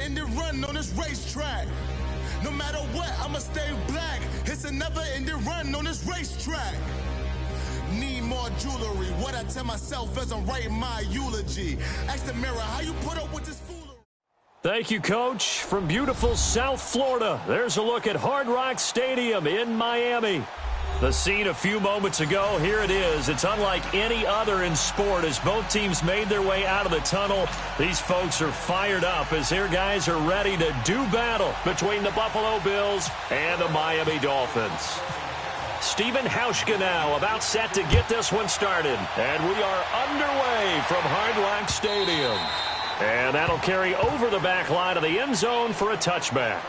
never-ending run on this racetrack. No matter what, I'ma stay black. It's a never-ending run on this racetrack. Need more jewelry. What I tell myself as I'm writing my eulogy. Ask the mirror, how you put up with this foolery? Thank you, Coach. From beautiful South Florida, there's a look at Hard Rock Stadium in Miami. The scene a few moments ago, here it is. It's unlike any other in sport as both teams made their way out of the tunnel. These folks are fired up as their guys are ready to do battle between the Buffalo Bills and the Miami Dolphins. Stephen Hauschka now about set to get this one started. And we are underway from Hard Rock Stadium. And that'll carry over the back line of the end zone for a touchback.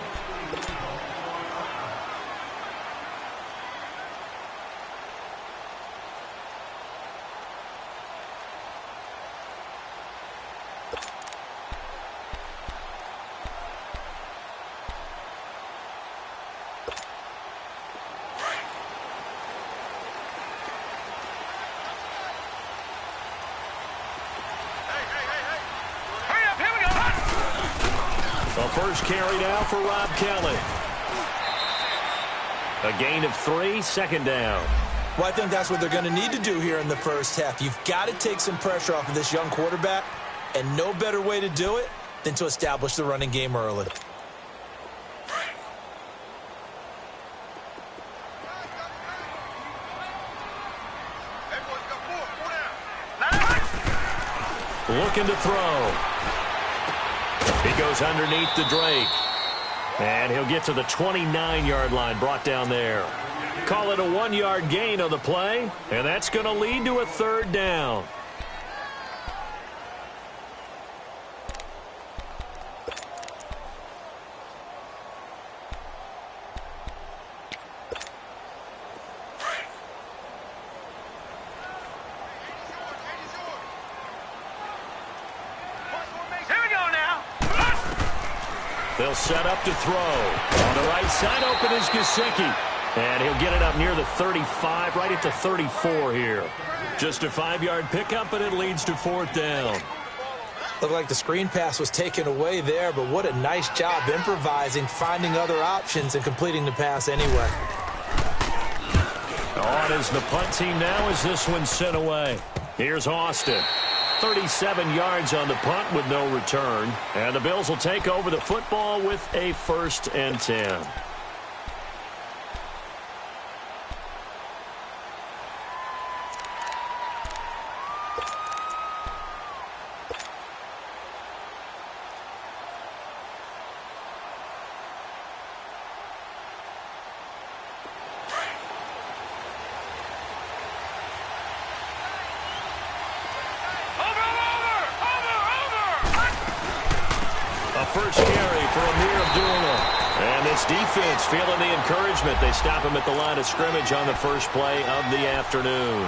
First carry now for Rob Kelly. A gain of 3, second down. Well, I think that's what they're going to need to do here in the first half. You've got to take some pressure off of this young quarterback, and no better way to do it than to establish the running game early. Looking to throw. He goes underneath to Drake. And he'll get to the 29-yard line, brought down there. Call it a 1-yard gain on the play, and that's going to lead to a third down. They'll set up to throw. On the right side, open is Gesicki. And he'll get it up near the 35, right at the 34 here. Just a 5-yard pickup, and it leads to fourth down. Looked like the screen pass was taken away there, but what a nice job improvising, finding other options, and completing the pass anyway. On is the punt team now as this one's sent away. Here's Austin. 37 yards on the punt with no return. And the Bills will take over the football with a 1st and 10. First carry for Amir Abdullah. And this defense feeling the encouragement. They stop him at the line of scrimmage on the first play of the afternoon.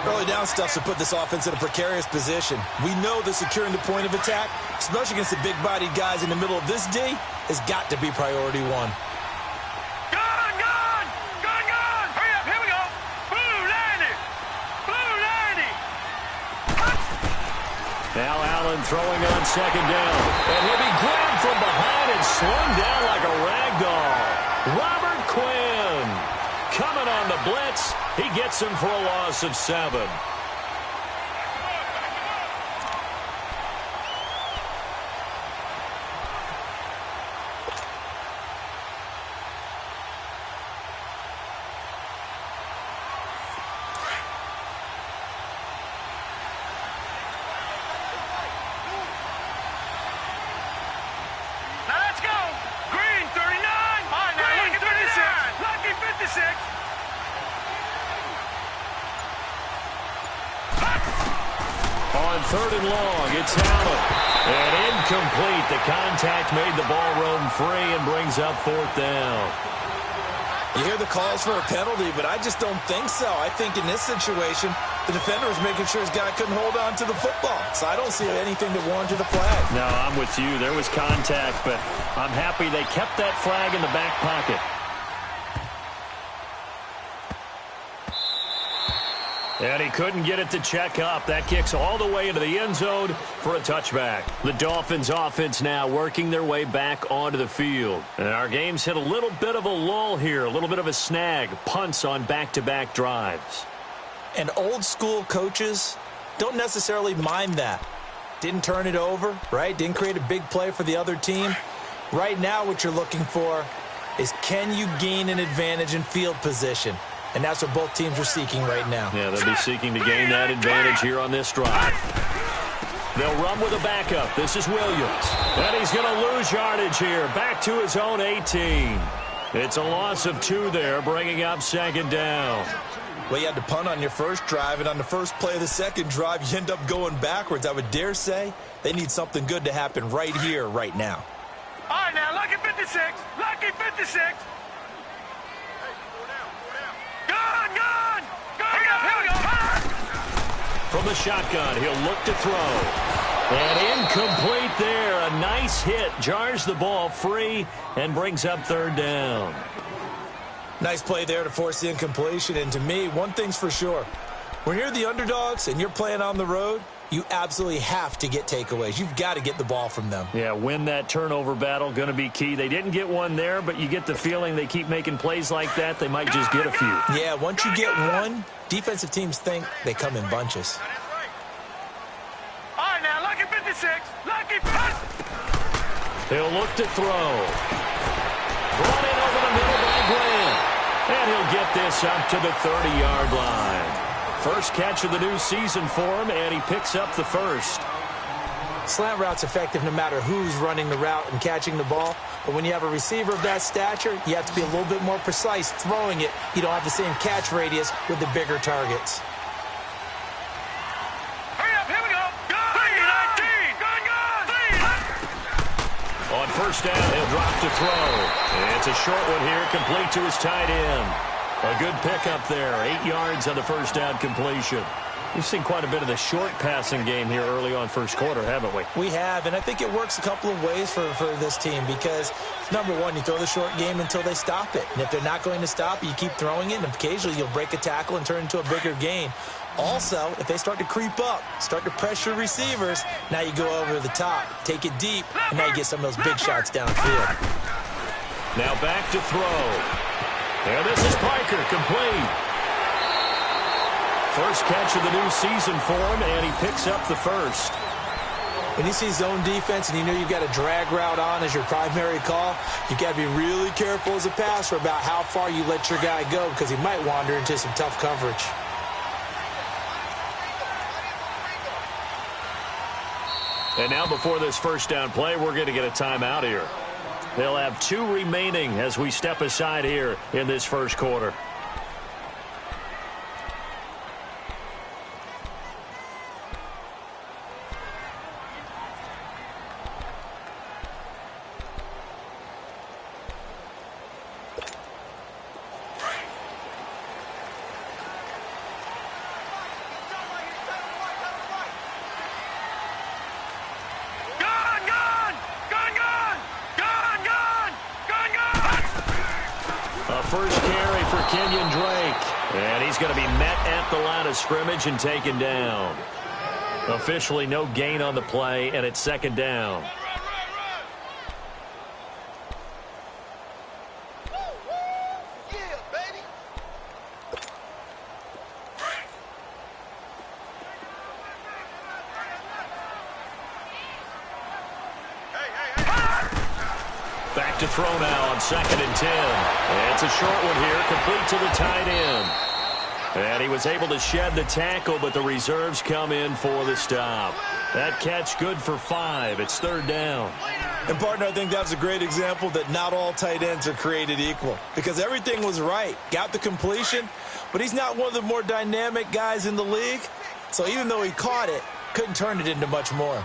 Early down stuff to put this offense in a precarious position. We know that securing the point of attack, especially against the big-bodied guys in the middle of this D, has got to be priority one. Now Allen throwing on second down. And he'll be grabbed from behind and slung down like a rag doll. Robert Quinn coming on the blitz. He gets him for a loss of 7. On 3rd and long, it's Allen. And incomplete. The contact made the ball roam free and brings up 4th down. You hear the calls for a penalty, but I just don't think so. I think in this situation, the defender was making sure his guy couldn't hold on to the football. So I don't see anything that warranted the flag. No, I'm with you. There was contact, but I'm happy they kept that flag in the back pocket. And he couldn't get it to check up. That kicks all the way into the end zone for a touchback. The Dolphins offense now working their way back onto the field. And our game's hit a little bit of a lull here, a little bit of a snag. Punts on back-to-back drives. And old school coaches don't necessarily mind that. Didn't turn it over, right? Didn't create a big play for the other team. Right now what you're looking for is, can you gain an advantage in field position? And that's what both teams are seeking right now. Yeah, they'll be seeking to gain that advantage here on this drive. They'll run with a backup. This is Williams. And he's going to lose yardage here. Back to his own 18. It's a loss of 2 there, bringing up second down. Well, you had to punt on your first drive, and on the first play of the second drive, you end up going backwards. I would dare say they need something good to happen right here, right now. All right, now, lucky 56. Lucky 56. Gone. Here we go. From the shotgun, he'll look to throw. And incomplete there. A nice hit. Jars the ball free and brings up third down. Nice play there to force the incompletion. And to me, one thing's for sure. When you're the underdogs and you're playing on the road, you absolutely have to get takeaways. You've got to get the ball from them. Yeah, win that turnover battle, going to be key. They didn't get one there, but you get the feeling they keep making plays like that, they might just get a few. Yeah, once you get one, defensive teams think they come in bunches. All right, now, lucky 56. Lucky 56. He'll look to throw. Brought in over the middle by Grant. And he'll get this up to the 30-yard line. First catch of the new season for him, and he picks up the first. Slant route's effective no matter who's running the route and catching the ball. But when you have a receiver of that stature, you have to be a little bit more precise throwing it. You don't have the same catch radius with the bigger targets. Hurry up, here we go. On first down, he'll drop to throw. It's a short one here, complete to his tight end. A good pickup there, 8 yards on the first down completion. We've seen quite a bit of the short passing game here early on first quarter, haven't we? We have, and I think it works a couple of ways for this team because, number one, you throw the short game until they stop it. And if they're not going to stop it, you keep throwing it, and occasionally you'll break a tackle and turn it into a bigger gain. Also, if they start to creep up, start to pressure receivers, now you go over the top, take it deep, and now you get some of those big shots downfield. Now back to throw. And this is Parker, complete. First catch of the new season for him, and he picks up the first. When you see zone defense and you know you've got a drag route on as your primary call, you've got to be really careful as a passer about how far you let your guy go because he might wander into some tough coverage. And now before this first down play, we're going to get a timeout here. They'll have 2 remaining as we step aside here in this first quarter. First carry for Kenyon Drake. And he's going to be met at the line of scrimmage and taken down. Officially no gain on the play, and it's second down. Back to throw now on 2nd and 10. It's a short one here, complete to the tight end. And he was able to shed the tackle, but the reserves come in for the stop. That catch good for 5. It's third down. And, partner, I think that's a great example that not all tight ends are created equal because everything was right. Got the completion, but he's not one of the more dynamic guys in the league. So even though he caught it, couldn't turn it into much more.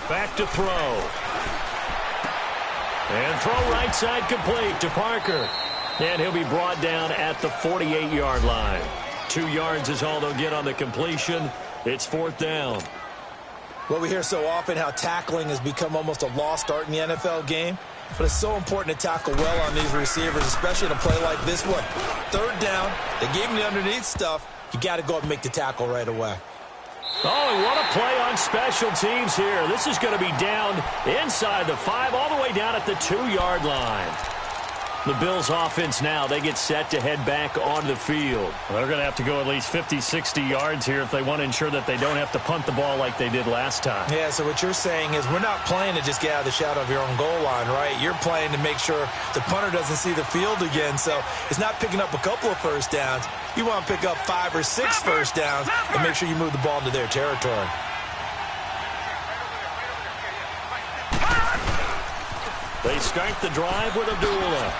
Back to throw. And throw right side complete to Parker. And he'll be brought down at the 48-yard line. 2 yards is all they'll get on the completion. It's fourth down. Well, we hear so often how tackling has become almost a lost art in the NFL game. But it's so important to tackle well on these receivers, especially in a play like this one. Third down, they gave him the underneath stuff. you got to go up and make the tackle right away. Oh, and what a play on special teams here. This is going to be down inside the 5, all the way down at the 2-yard line. The Bills offense now, they get set to head back on the field. They're going to have to go at least 50, 60 yards here if they want to ensure that they don't have to punt the ball like they did last time. Yeah, so what you're saying is we're not playing to just get out of the shadow of your own goal line, right? You're playing to make sure the punter doesn't see the field again. So it's not picking up a couple of first downs. You want to pick up 5 or 6 first downs and make sure you move the ball into their territory. They start the drive with Abdullah.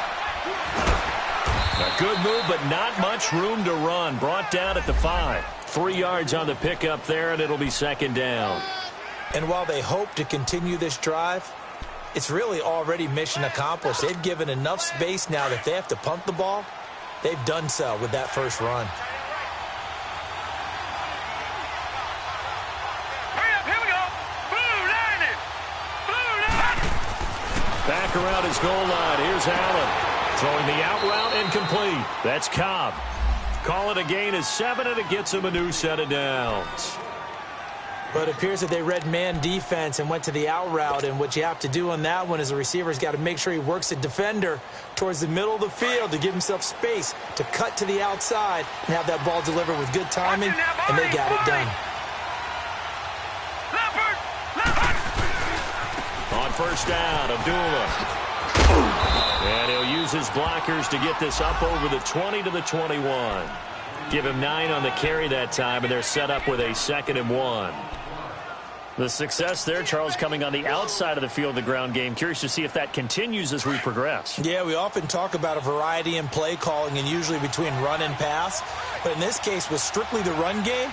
A good move, but not much room to run. Brought down at the 5. 3 yards on the pickup there, and it'll be second down. And while they hope to continue this drive, it's really already mission accomplished. They've given enough space now that they have to punt the ball. They've done so with that first run. Hurry up, here we go. Blue line it. Blue line. Back around his goal line. Here's Allen. Throwing the out route incomplete. That's Cobb. Call it a gain of 7, and it gets him a new set of downs. But it appears that they read man defense and went to the out route. And what you have to do on that one is a receiver's got to make sure he works a defender towards the middle of the field to give himself space to cut to the outside and have that ball delivered with good timing, and they got it done. On first down, Abdullah. And he'll use his blockers to get this up over the 20 to the 21. Give him 9 on the carry that time, and they're set up with a 2nd and 1. The success there, Charles, coming on the outside of the field of the ground game. Curious to see if that continues as we progress. Yeah, we often talk about a variety in play calling and usually between run and pass. But in this case, with strictly the run game,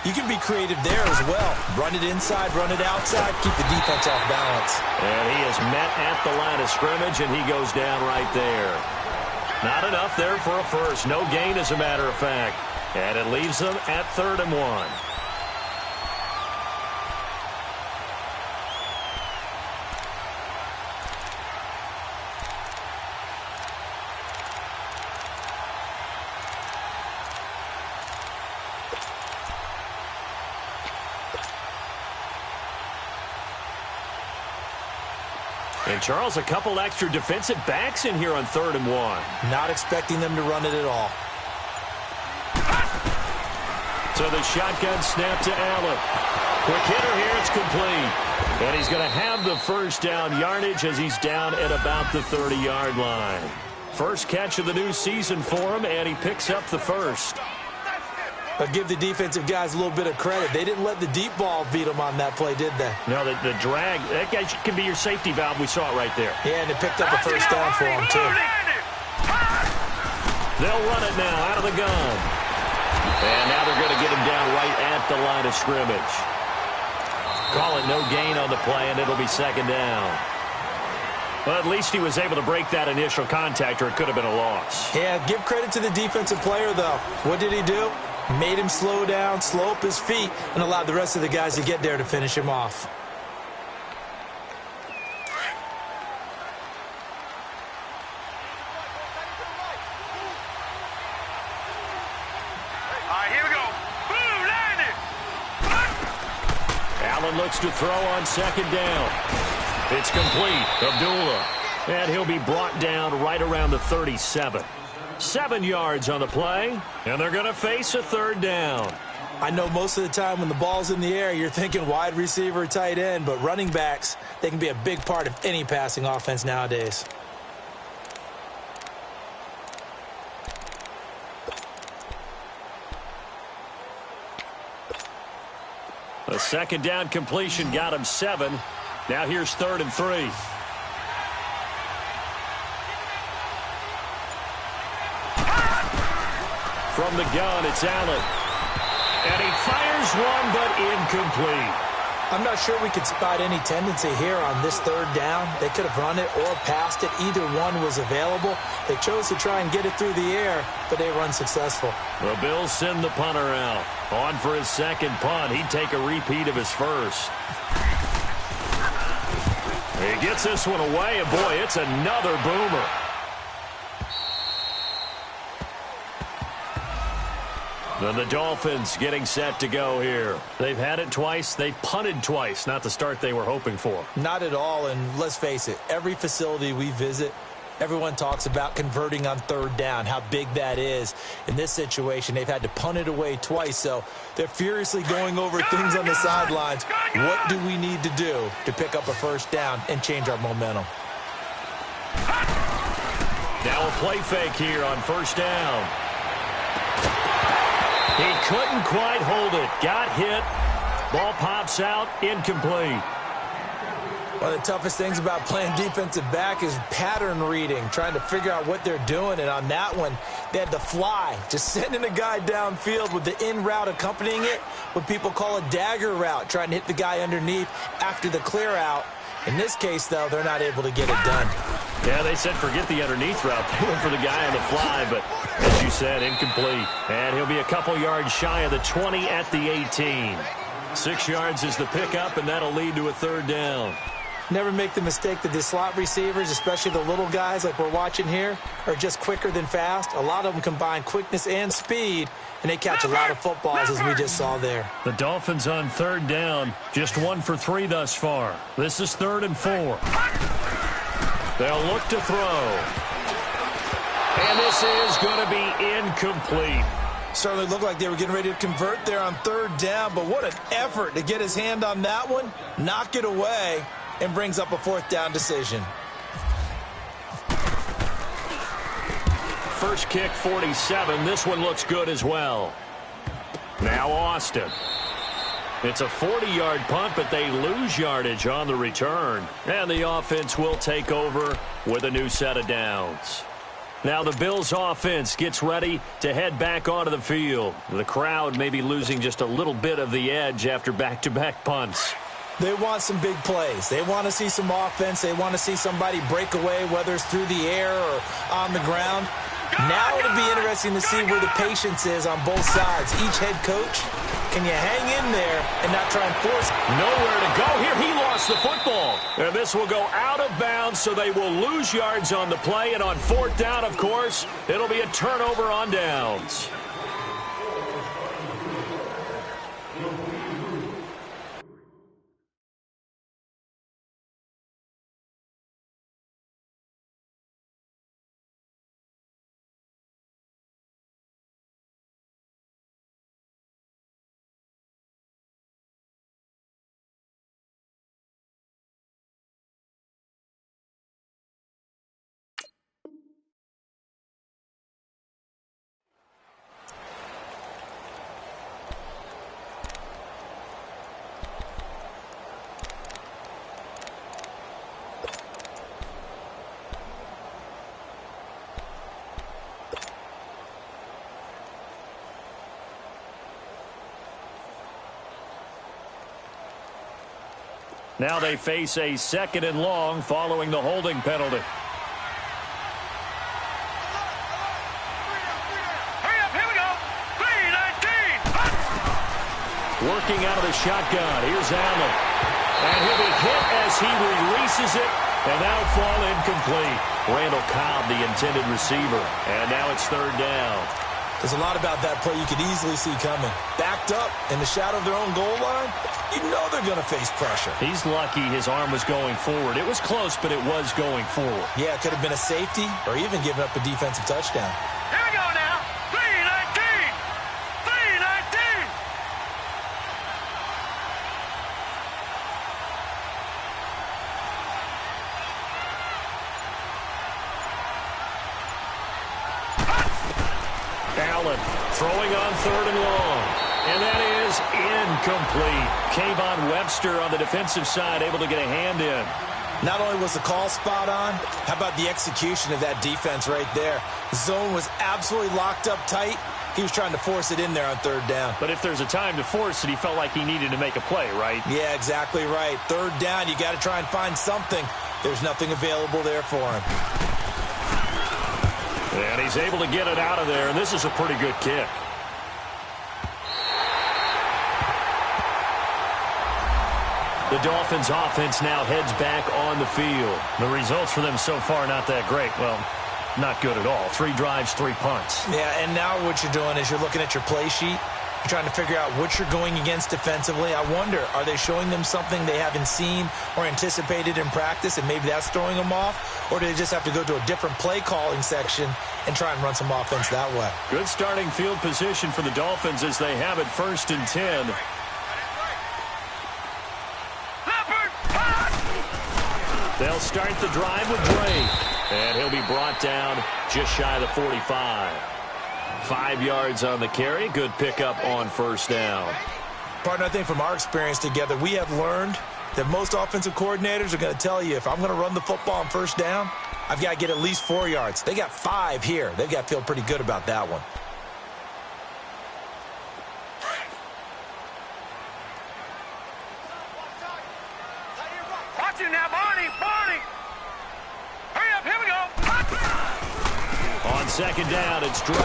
you can be creative there as well. Run it inside, run it outside, keep the defense off balance. And he is met at the line of scrimmage, and he goes down right there. Not enough there for a first. No gain, as a matter of fact. And it leaves them at 3rd and 1. And, Charles, a couple extra defensive backs in here on 3rd and 1. Not expecting them to run it at all. So the shotgun snap to Allen. Quick hitter here, it's complete. And he's going to have the first down yardage as he's down at about the 30-yard line. First catch of the new season for him, and he picks up the first. But give the defensive guys a little bit of credit. They didn't let the deep ball beat them on that play, did they? No, the drag, that guy can be your safety valve. We saw it right there. Yeah, and it picked up a first down for them, too. They'll run it now out of the gun. And now they're going to get him down right at the line of scrimmage. Call it no gain on the play, and it'll be 2nd down. Well, at least he was able to break that initial contact, or it could have been a loss. Yeah, give credit to the defensive player, though. What did he do? Made him slow down, slow up his feet, and allowed the rest of the guys to get there to finish him off. All right, here we go. Blue line it. Allen looks to throw on 2nd down. It's complete. Abdullah. And he'll be brought down right around the 37. 7 yards on the play, and they're going to face a 3rd down. I know most of the time when the ball's in the air, you're thinking wide receiver, tight end, but running backs, they can be a big part of any passing offense nowadays. A 2nd down completion got him 7. Now here's 3rd and 3. From the gun, it's Allen. And he fires one, but incomplete. I'm not sure we could spot any tendency here on this 3rd down. They could have run it or passed it. Either one was available. They chose to try and get it through the air, but they were unsuccessful. The Bills send the punter out. On for his 2nd punt. He'd take a repeat of his first. He gets this one away, and boy, it's another boomer. And the Dolphins getting set to go here. They've had it twice. They've punted twice. Not the start they were hoping for. Not at all, and let's face it, every facility we visit, everyone talks about converting on third down, how big that is. In this situation, they've had to punt it away twice, so they're furiously going over things on the sidelines. What do we need to do to pick up a first down and change our momentum? Now a play fake here on first down. He couldn't quite hold it. Got hit. Ball pops out. Incomplete. One of the toughest things about playing defensive back is pattern reading, trying to figure out what they're doing. And on that one, they had the fly, just sending a guy downfield with the in route accompanying it, what people call a dagger route, trying to hit the guy underneath after the clear out. In this case, though, they're not able to get it done. Yeah, they said forget the underneath route. They went for the guy on the fly, but as you said, incomplete. And he'll be a couple yards shy of the 20 at the 18. 6 yards is the pickup, and that'll lead to a third down. Never make the mistake that the slot receivers, especially the little guys like we're watching here, are just quicker than fast. A lot of them combine quickness and speed, and they catch a lot of footballs, as we just saw there. The Dolphins on third down, just 1 for 3 thus far. This is 3rd and 4. They'll look to throw. And this is going to be incomplete. Certainly looked like they were getting ready to convert there on third down, but what an effort to get his hand on that one, knock it away, and brings up a 4th down decision. First kick, 47. This one looks good as well. Now Austin. It's a 40-yard punt, but they lose yardage on the return. And the offense will take over with a new set of downs. Now the Bills offense gets ready to head back onto the field. The crowd may be losing just a little bit of the edge after back-to-back punts. They want some big plays. They want to see some offense. They want to see somebody break away, whether it's through the air or on the ground. Now it'll be interesting to see where the patience is on both sides. Each head coach, can you hang in there and not try and force? Nowhere to go here. He lost the football. And this will go out of bounds, so they will lose yards on the play. And on 4th down, of course, it'll be a turnover on downs. Now they face a 2nd and long following the holding penalty. Hurry up, here we go. 3-19. Working out of the shotgun. Here's Allen. And he'll be hit as he releases it. And that'll fall incomplete. Randall Cobb, the intended receiver. And now it's 3rd down. There's a lot about that play you could easily see coming. Backed up in the shadow of their own goal line, you know they're going to face pressure. He's lucky his arm was going forward. It was close, but it was going forward. Yeah, it could have been a safety or even given up a defensive touchdown. Here we go now. 3-19. 3-19. Allen throwing on 3rd and long. And that is incomplete. Kayvon Webster on the defensive side able to get a hand in. Not only was the call spot on, how about the execution of that defense right there? The zone was absolutely locked up tight. He was trying to force it in there on 3rd down. But if there's a time to force it, he felt like he needed to make a play, right? Yeah, exactly right. 3rd down, you got to try and find something. There's nothing available there for him. And he's able to get it out of there, and this is a pretty good kick. The Dolphins offense now heads back on the field. The results for them so far not that great. Well, not good at all. 3 drives, 3 punts. Yeah, and now what you're doing is you're looking at your play sheet. You're trying to figure out what you're going against defensively. I wonder, are they showing them something they haven't seen or anticipated in practice, and maybe that's throwing them off? Or do they just have to go to a different play calling section and try and run some offense that way? Good starting field position for the Dolphins as they have it 1st and 10. They'll start the drive with Drake, and he'll be brought down just shy of the 45. 5 yards on the carry. Good pickup on 1st down. Partner, I think from our experience together, we have learned that most offensive coordinators are going to tell you, if I'm going to run the football on 1st down, I've got to get at least 4 yards. They got 5 here. They've got to feel pretty good about that one. Watch you now, Barney! Barney! Hurry up, here we go! On 2nd down, it's Drake,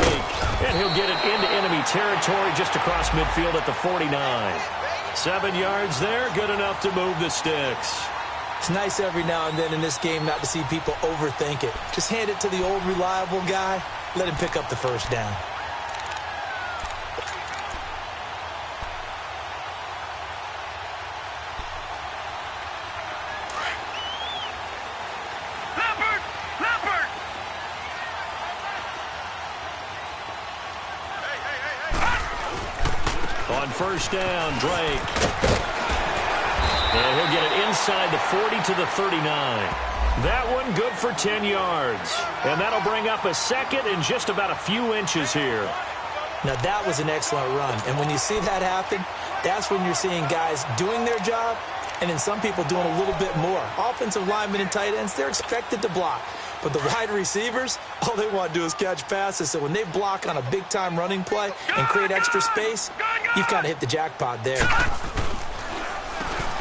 and he'll get it into enemy territory just across midfield at the 49. 7 yards there, good enough to move the sticks. It's nice every now and then in this game not to see people overthink it. Just hand it to the old reliable guy, let him pick up the 1st down. On 1st down, Drake. And he'll get it inside the 40 to the 39. That one good for 10 yards. And that'll bring up a 2nd and just about a few inches here. Now, that was an excellent run. And when you see that happen, that's when you're seeing guys doing their job and then some people doing a little bit more. Offensive linemen and tight ends, they're expected to block. But the wide receivers, all they want to do is catch passes. So when they block on a big-time running play and create extra space, you've kind of hit the jackpot there. Now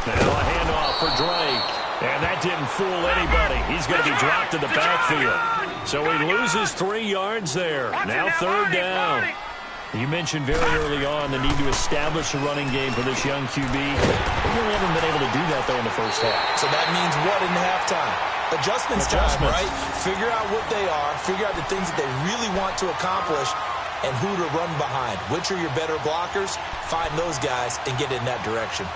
a handoff for Drake. And that didn't fool anybody. He's going to be dropped in the backfield. So he loses 3 yards there. Now 3rd down. You mentioned very early on the need to establish a running game for this young QB. They really haven't been able to do that, though, in the 1st half. So that means what in halftime? Adjustments time, right? Figure out what they are, figure out the things that they really want to accomplish, and who to run behind. Which are your better blockers? Find those guys and get in that direction.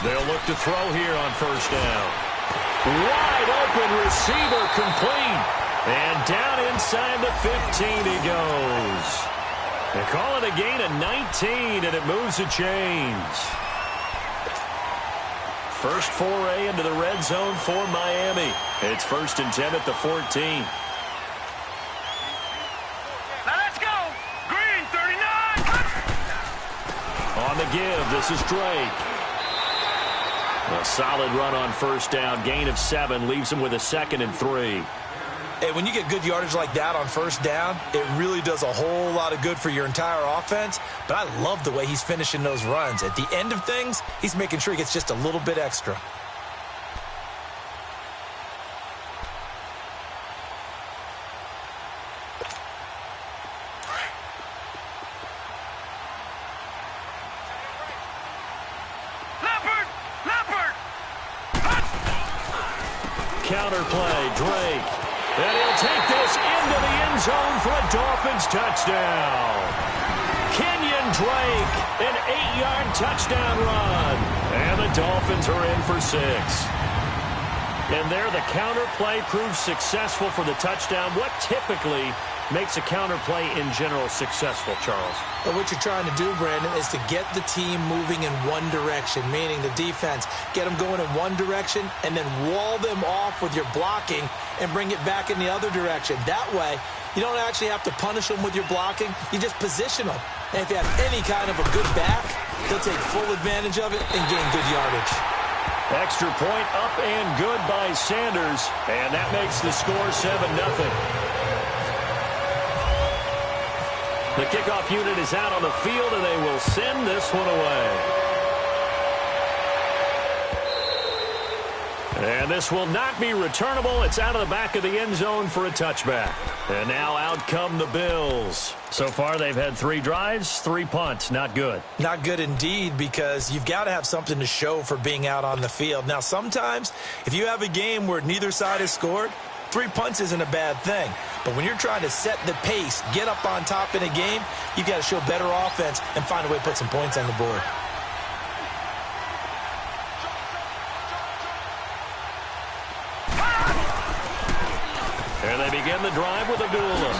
They'll look to throw here on 1st down. Wide open receiver complete. And down inside the 15 he goes. They call it a gain of 19, and it moves the chains. First foray into the red zone for Miami. It's 1st and 10 at the 14. Now let's go! Green, 39! On the give, this is Drake. A solid run on 1st down. Gain of 7 leaves him with a 2nd and 3. Hey, when you get good yardage like that on 1st down, it really does a whole lot of good for your entire offense. But I love the way he's finishing those runs. At the end of things, he's making sure he gets just a little bit extra. Counter play, Drake. And he'll take this into the end zone for a Dolphins touchdown. Kenyon Drake, an 8-yard touchdown run. And the Dolphins are in for 6. And there, the counter play proves successful for the touchdown. What typically makes a counter play in general successful, Charles? But what you're trying to do, Brandon, is to get the team moving in one direction, meaning the defense, get them going in one direction and then wall them off with your blocking and bring it back in the other direction. That way, you don't actually have to punish them with your blocking. You just position them. And if you have any kind of a good back, they'll take full advantage of it and gain good yardage. Extra point up and good by Sanders. And that makes the score 7-0. The kickoff unit is out on the field, and they will send this one away. And And this will not be returnable. It's out of the back of the end zone for a touchback. And now out come the Bills. So far, they've had 3 drives, 3 punts. Not good. Not good indeed, because you've got to have something to show for being out on the field. Now, sometimes, if you have a game where neither side has scored, 3 punts isn't a bad thing. But when you're trying to set the pace, get up on top in a game, you've got to show better offense and find a way to put some points on the board. And they begin the drive with Abdullah.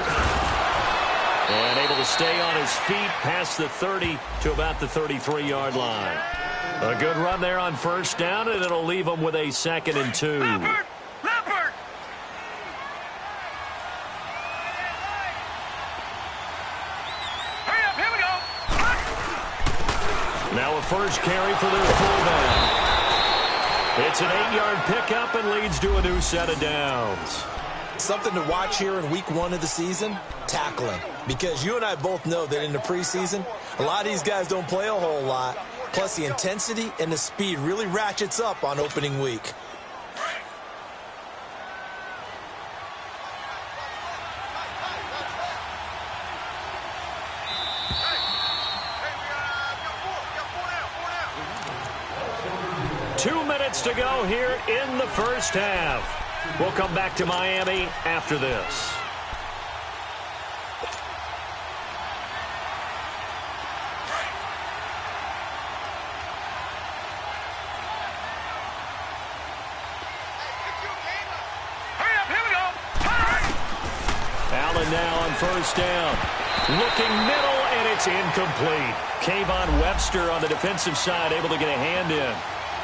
And able to stay on his feet past the 30 to about the 33-yard line. A good run there on first down, and it'll leave them with a 2nd and 2. Leopard! Hurry up, here we go! Now a first carry for their fullback. It's an 8-yard pickup and leads to a new set of downs. Something to watch here in week 1 of the season, tackling. Because you and I both know that in the preseason, a lot of these guys don't play a whole lot. Plus, the intensity and the speed really ratchets up on opening week. Two minutes to go here in the first half. We'll come back to Miami after this. Hurry up, here we go! Allen now on first down. Looking middle, and it's incomplete. Kayvon Webster on the defensive side able to get a hand in.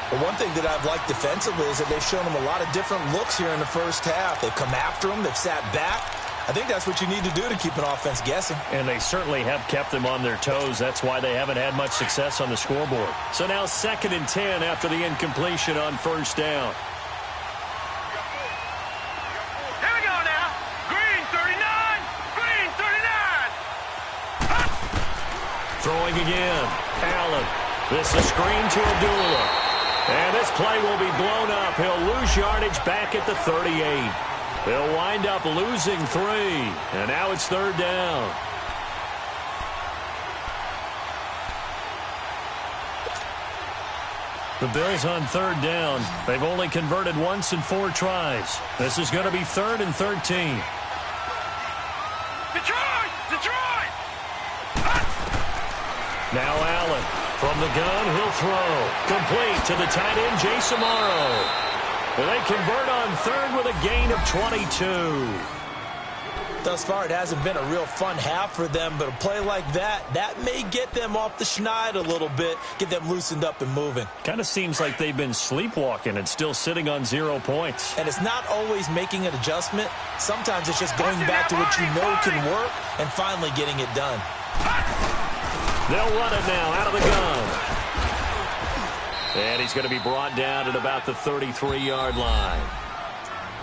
But one thing that I've liked defensively is that they've shown them a lot of different looks here in the first half. They've come after them. They've sat back. I think that's what you need to do to keep an offense guessing. And they certainly have kept them on their toes. That's why they haven't had much success on the scoreboard. So now 2nd and 10 after the incompletion on first down. Here we go now! Green 39! Green 39! Throwing again. Allen. This is a screen to Abdullah. And this play will be blown up. He'll lose yardage back at the 38. They'll wind up losing 3. And now it's 3rd down. The Bills on 3rd down. They've only converted once in 4 tries. This is going to be 3rd and 13. Detroit! Detroit! Now Allen. From the gun, he'll throw. Complete to the tight end, Jason Morrow. Well, they convert on 3rd with a gain of 22. Thus far, it hasn't been a real fun half for them, but a play like that may get them off the schneid a little bit, get them loosened up and moving. Kind of seems like they've been sleepwalking and still sitting on 0 points. And it's not always making an adjustment. Sometimes it's just going back to what you know can work and finally getting it done. They'll run it now out of the gun. And he's going to be brought down at about the 33-yard line.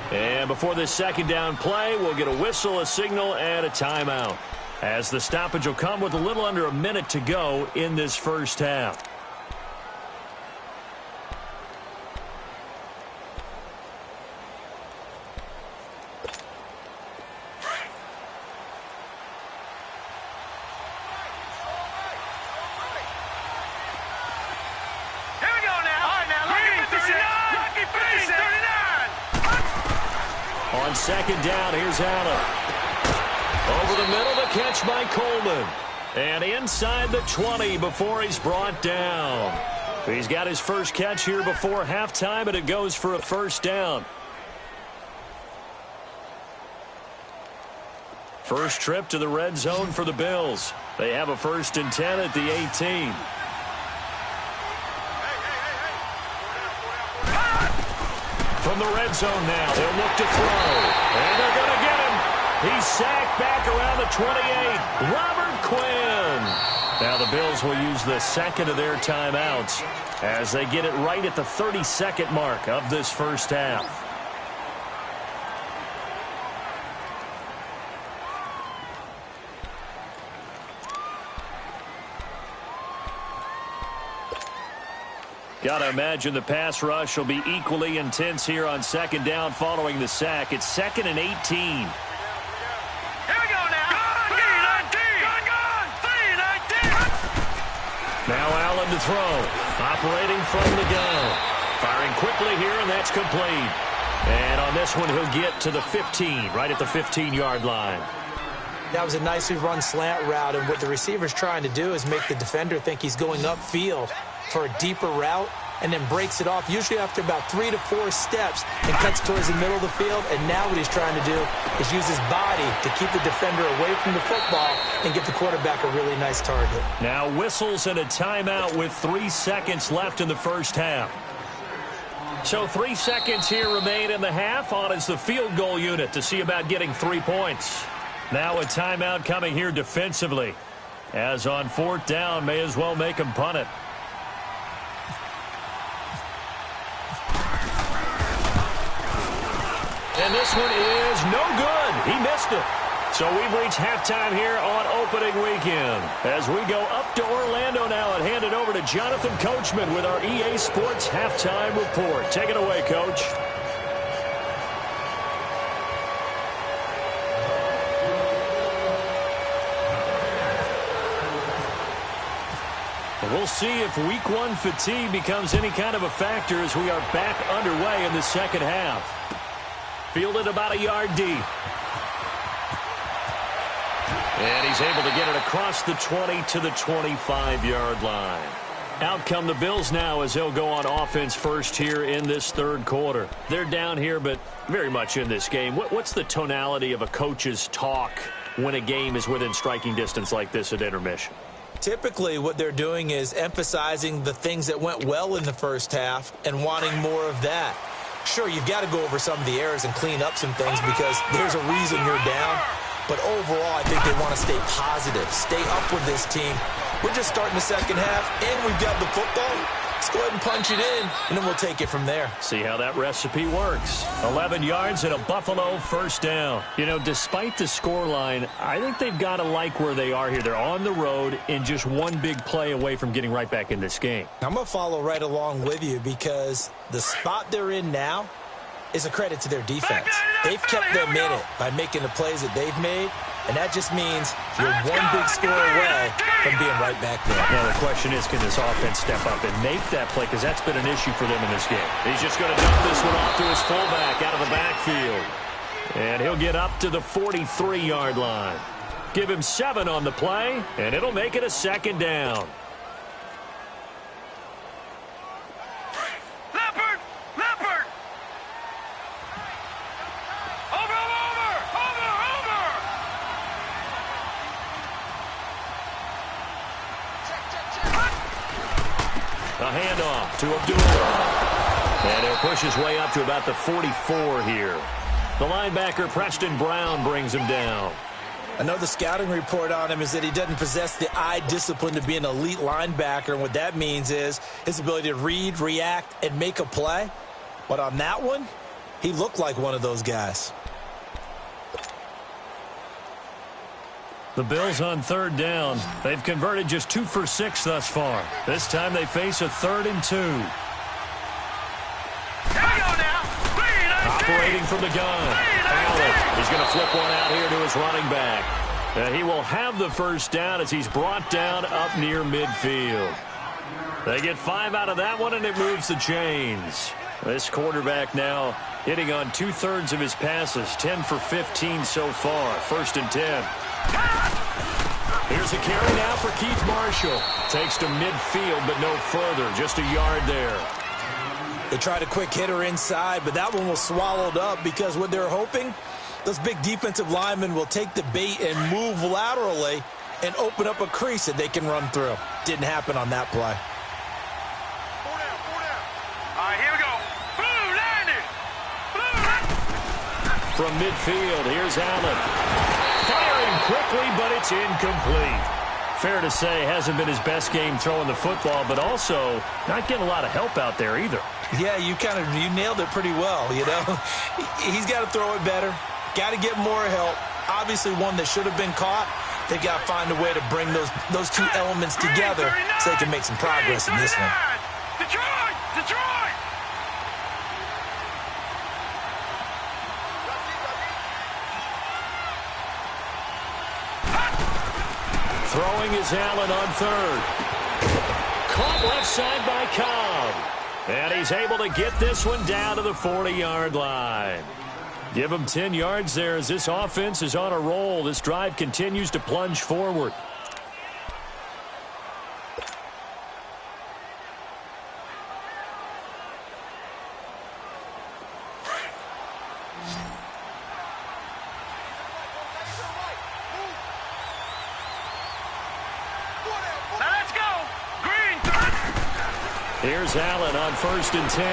And before this 2nd down play, we'll get a whistle, a signal, and a timeout, as the stoppage will come with a little under a minute to go in this first half. On 2nd down, here's Allen. Over the middle, the catch by Coleman. And inside the 20 before he's brought down. He's got his first catch here before halftime, and it goes for a first down. First trip to the red zone for the Bills. They have a 1st and 10 at the 18. From the red zone now, they'll look to throw. And they're going to get him. He's sacked back around the 28. Robert Quinn. Now the Bills will use the 2nd of their timeouts as they get it right at the 32nd mark of this first half. Got to imagine the pass rush will be equally intense here on second down following the sack. It's 2nd and 18. Here we go now. 3-19. Now Allen to throw. Operating from the gun. Firing quickly here, and that's complete. And on this one, he'll get to the 15, right at the 15-yard line. That was a nicely run slant route, and what the receiver's trying to do is make the defender think he's going upfield for a deeper route, and then breaks it off, usually after about 3 to 4 steps, and cuts towards the middle of the field. And now what he's trying to do is use his body to keep the defender away from the football and give the quarterback a really nice target. Now whistles and a timeout with 3 seconds left in the first half. So 3 seconds here remain in the half. On is the field goal unit to see about getting 3 points. Now a timeout coming here defensively. As on 4th down, may as well make him punt it. And this one is no good. He missed it. So we've reached halftime here on opening weekend. As we go up to Orlando now and hand it over to Jonathan Coachman with our EA Sports Halftime Report. Take it away, Coach. We'll see if week 1 fatigue becomes any kind of a factor as we are back underway in the second half. Fielded about a yard deep. And he's able to get it across the 20 to the 25-yard line. Out come the Bills now as they'll go on offense first here in this third quarter. They're down here, but very much in this game. What's the tonality of a coach's talk when a game is within striking distance like this at intermission? Typically, what they're doing is emphasizing the things that went well in the first half and wanting more of that. Sure, you've got to go over some of the errors and clean up some things because there's a reason you're down. But overall, I think they want to stay positive, stay up with this team. We're just starting the second half, and we've got the football. Let's go ahead and punch it in, and then we'll take it from there. See how that recipe works. 11 yards and a Buffalo first down. You know, despite the scoreline, I think they've got to like where they are here. They're on the road and just one big play away from getting right back in this game. I'm going to follow right along with you because the spot they're in now is a credit to their defense. They've kept them in it by making the plays that they've made, and that just means you're one big score away from being right back there. Now the question is, can this offense step up and make that play? Because that's been an issue for them in this game. He's just going to dump this one off to his fullback out of the backfield. And he'll get up to the 43-yard line. Give him 7 on the play, and it'll make it a second down. A handoff to Abdullah. And he'll push his way up to about the 44 here. The linebacker, Preston Brown, brings him down. I know the scouting report on him is that he doesn't possess the eye discipline to be an elite linebacker. And what that means is his ability to read, react, and make a play. But on that one, he looked like one of those guys. The Bills on third down. They've converted just 2 for 6 thus far. This time they face a 3rd and 2. Operating from the gun. Allen is going to flip one out here to his running back. And he will have the first down as he's brought down up near midfield. They get 5 out of that one, and it moves the chains. This quarterback now hitting on 2/3 of his passes. 10 for 15 so far. 1st and 10. Here's a carry now for Keith Marshall. Takes to midfield, but no further. Just a yard there. They tried a quick hitter inside, but that one was swallowed up because what they're hoping, those big defensive linemen will take the bait and move laterally and open up a crease that they can run through. Didn't happen on that play. All right, here we go. Blue landed. From midfield, here's Allen. Firing quickly, but it's incomplete. Fair to say, hasn't been his best game throwing the football, but also not getting a lot of help out there either. Yeah, you nailed it pretty well, you know. He's got to throw it better. Got to get more help. Obviously one that should have been caught. They've got to find a way to bring those two elements together so they can make some progress in this one. Detroit! Throwing is Allen on third. Caught left side by Cobb. And he's able to get this one down to the 40-yard line. Give him 10 yards there as this offense is on a roll. This drive continues to plunge forward. Here's Allen on 1st and 10.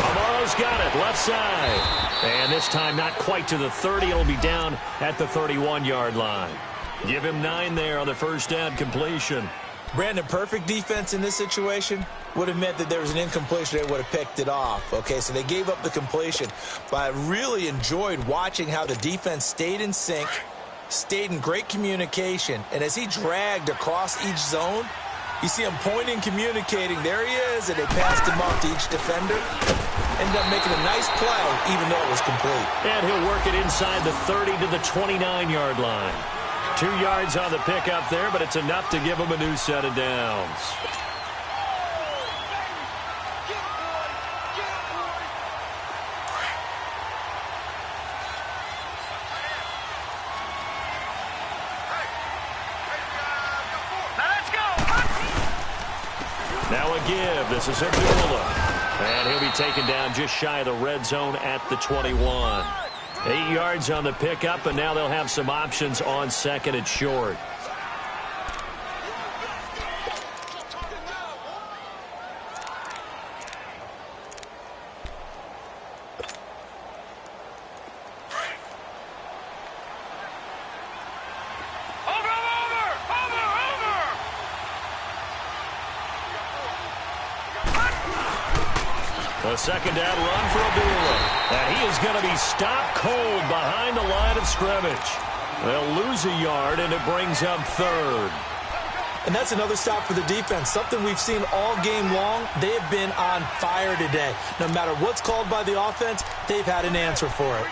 Amaro's got it, left side. And this time not quite to the 30. It'll be down at the 31-yard line. Give him 9 there on the first down completion. Brandon, perfect defense in this situation would have meant that there was an incompletion. They would have picked it off. Okay, so they gave up the completion. But I really enjoyed watching how the defense stayed in sync, stayed in great communication. And as he dragged across each zone, you see him pointing, communicating. There he is, and they passed him off to each defender. Ended up making a nice play, even though it was complete. And he'll work it inside the 30 to the 29-yard line. 2 yards on the pickup there, but it's enough to give him a new set of downs. Now a give. This is Abdullah. And he'll be taken down just shy of the red zone at the 21. 8 yards on the pickup, and now they'll have some options on 2nd and short. A second down run for Abdullah. And he is going to be stopped cold behind the line of scrimmage. They'll lose a yard, and it brings up 3rd. And that's another stop for the defense. Something we've seen all game long. They have been on fire today. No matter what's called by the offense, they've had an answer for it.